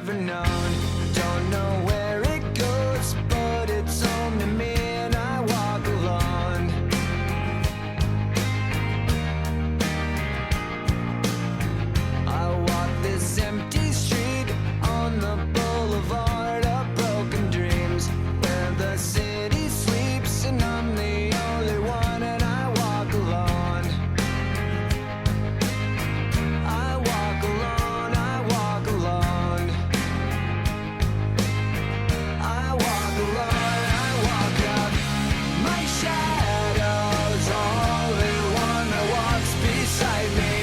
ever known. Don't know where it goes, but it's home to me, and I walk alone. I walk this empty street on the boulevard of broken dreams, where the city sleeps and I'm the only one, and I walk alone. I walk alone, I walk alone. I walk alone, I walk up. My shadow's only one that walks beside me.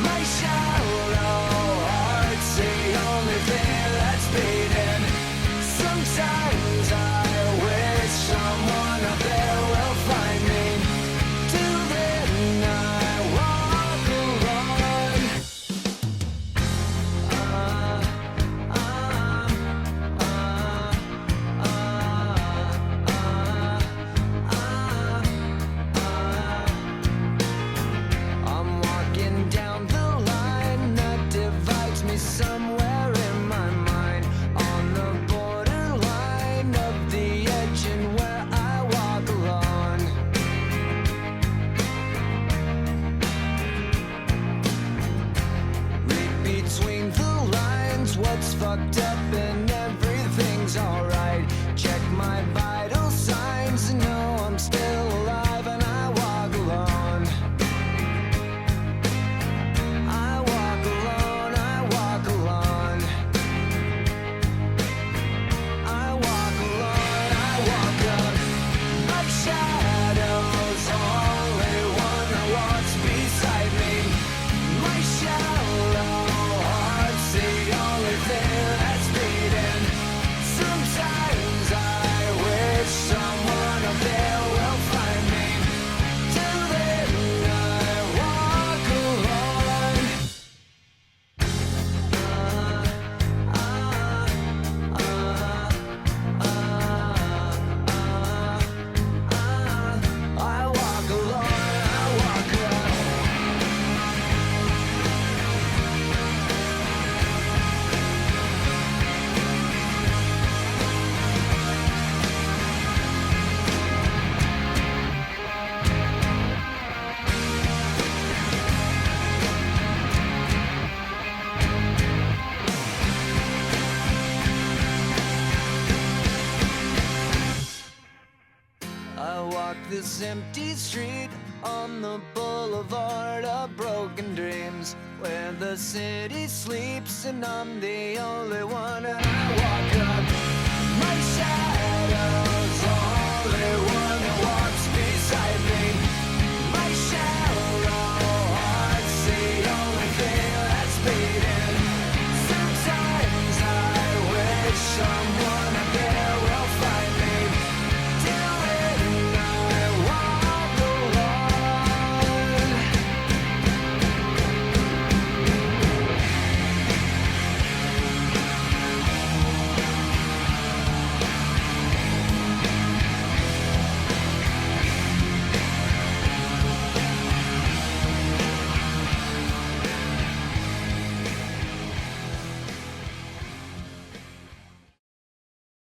My shallow heart's the only thing that's beating. Sometimes I wish someone out there will find me. Till then I walk alone. I'm walking down the line that divides me somewhere in my mind, on the borderline of the edge and where I walk alone. Read between the lines what's fucked up and everything's alright. Check my vital signs and know I'm still alive, and I walk alone. I walk alone, I walk alone. I walk alone, I walk up. My shadow's only one that walks beside me. My shallow heart's the only thing that's beating. Sometimes I wish someone up there will find me. Till then I walk alone. I walk alone, I walk alone. I walk this empty street on the boulevard of broken dreams, where the city sleeps and I'm the only one, and I walk up. My shadow's only one that walks beside me. My shallow heart's the only thing that's beating.